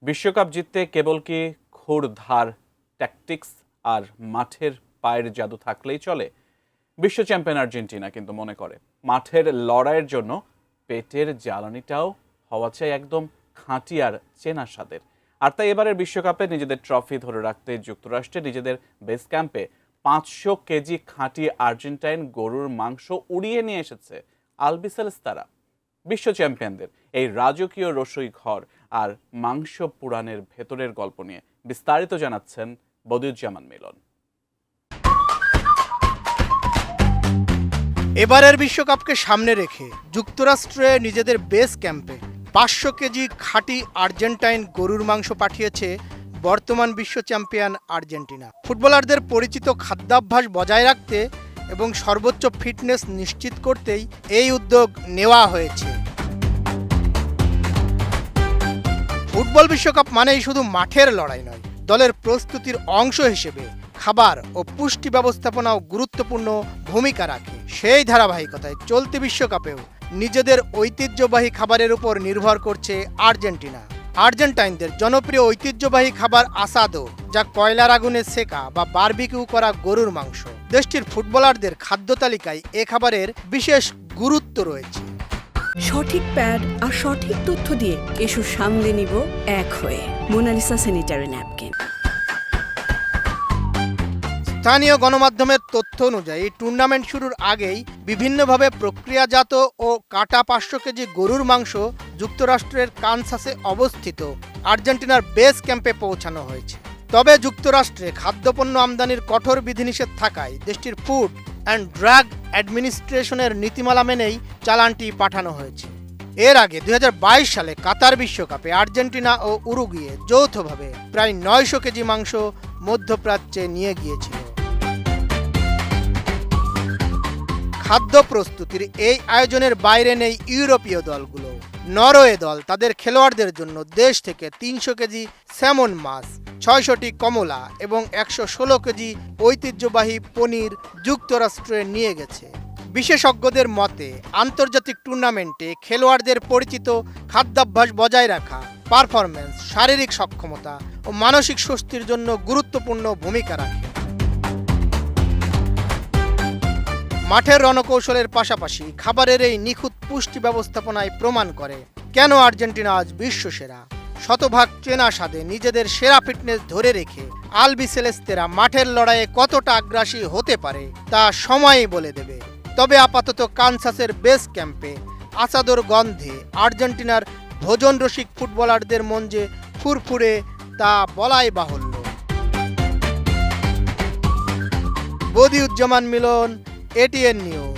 বিশ্বকাপ জিততে কেবল কি ক্ষুরধার ট্যাকটিক্স আর মাঠের পায়ের জাদু থাকলেই চলে? বিশ্ব চ্যাম্পিয়ন আর্জেন্টিনা কিন্তু মনে করে মাঠের লড়াইয়ের জন্য পেটের জ্বালানিটাও হওয়া চাই একদম খাঁটি আর চেনা স্বাদের। আর তাই এবারের বিশ্বকাপে নিজেদের ট্রফি ধরে রাখতে যুক্তরাষ্ট্রে নিজেদের বেস ক্যাম্পে 500 কেজি খাঁটি আর্জেন্টাইন গরুর মাংস উড়িয়ে নিয়ে এসেছে আলবিসেলেস্তারা। বিশ্ব চ্যাম্পিয়নদের এই রাজকীয় রসই ঘর আর মাংস পুরাণের ভেতরের গল্প নিয়ে বিস্তারিত জানাচ্ছেন বদিউজ্জামান মিলন। এবারের বিশ্বকাপকে সামনে রেখে যুক্তরাষ্ট্রে নিজেদের বেস ক্যাম্পে 500 কেজি খাঁটি আর্জেন্টাইন গরুর মাংস পাঠিয়েছে বর্তমান বিশ্ব চ্যাম্পিয়ন আর্জেন্টিনা। ফুটবলারদের পরিচিত খাদ্যাভ্যাস বজায় রাখতে এবং সর্বোচ্চ ফিটনেস নিশ্চিত করতেই এই উদ্যোগ নেওয়া হয়েছে। ফুটবল বিশ্বকাপ মানেই শুধু মাঠের লড়াই নয়, দলের প্রস্তুতির অংশ হিসেবে খাবার ও পুষ্টি ব্যবস্থাপনাও গুরুত্বপূর্ণ ভূমিকা রাখে। সেই ধারাবাহিকতায় চলতি বিশ্বকাপেও নিজেদের ঐতিহ্যবাহী খাবারের উপর নির্ভর করছে আর্জেন্টিনা। আর্জেন্টাইনদের জনপ্রিয় ঐতিহ্যবাহী খাবার আসাদো, যা কয়লার আগুনে সেকা বা বারবিকিউ করা গরুর মাংস। দেশটির ফুটবলারদের খাদ্য তালিকায় এ খাবারের বিশেষ গুরুত্ব রয়েছে। সঠিক প্যাড আর সঠিক তথ্য দিয়ে এসব সামলে নিব এক হয়ে। Monalisa sanitary napkin. স্থানীয় গণমাধ্যমের তথ্য অনুযায়ী টুর্নামেন্ট শুরুর আগেই বিভিন্নভাবে প্রক্রিয়াজাত ও কাটা 500 কেজি গরুর মাংস যুক্তরাষ্ট্রের কানসাসে অবস্থিত আর্জেন্টিনার বেস ক্যাম্পে পৌঁছানো হয়েছে। তবে যুক্তরাষ্ট্রে খাদ্যপণ্য আমদানির কঠোর বিধিনিষেধ থাকায় দেশটির ফুড অ্যান্ড ড্রাগ অ্যাডমিনিস্ট্রেশনের নীতিমালা মেনেই চালানটি পাঠানো হয়েছে। এর আগে 2022 সালে কাতার বিশ্বকাপে আর্জেন্টিনা ও উরুগুয়ে যৌথভাবে প্রায় 900 কেজি মাংস মধ্যপ্রাচ্যে নিয়ে গিয়েছিল। খাদ্য প্রস্তুতির এই আয়োজনের বাইরে নেই ইউরোপীয় দলগুলো। নরওয়ে দল তাদের খেলোয়াড়দের জন্য দেশ থেকে 300 কেজি স্যামন মাছ, 600টি কমলা এবং 116 কেজি ঐতিহ্যবাহী পনির যুক্তরাষ্ট্রে নিয়ে গেছে। বিশেষজ্ঞদের মতে আন্তর্জাতিক টুর্নামেন্টে খেলোয়াড়দের পরিচিত খাদ্যাভ্যাস বজায় রাখা পারফরম্যান্স, শারীরিক সক্ষমতা ও মানসিক স্বস্তির জন্য গুরুত্বপূর্ণ ভূমিকা রাখে। মাঠের রণকৌশলের পাশাপাশি খাবারের এই নিখুঁত পুষ্টি ব্যবস্থাপনায় প্রমাণ করে কেন আর্জেন্টিনা আজ বিশ্বসেরা। শতভাগ চেনা স্বাদে নিজেদের সেরা ফিটনেস ধরে রেখে আলবিসেলেস্তেরা মাঠের লড়াইয়ে কতটা আগ্রাসী হতে পারে তা সময়ই বলে দেবে। তবে আপাতত কানসাসের বেস ক্যাম্পে আসাদোর গন্ধে আর্জেন্টিনার ভোজন রসিক ফুটবলারদের মন যে ফুরফুরে তা বলাই বাহুল্য। বদিউজ্জামান মিলন, ATN নিউজ।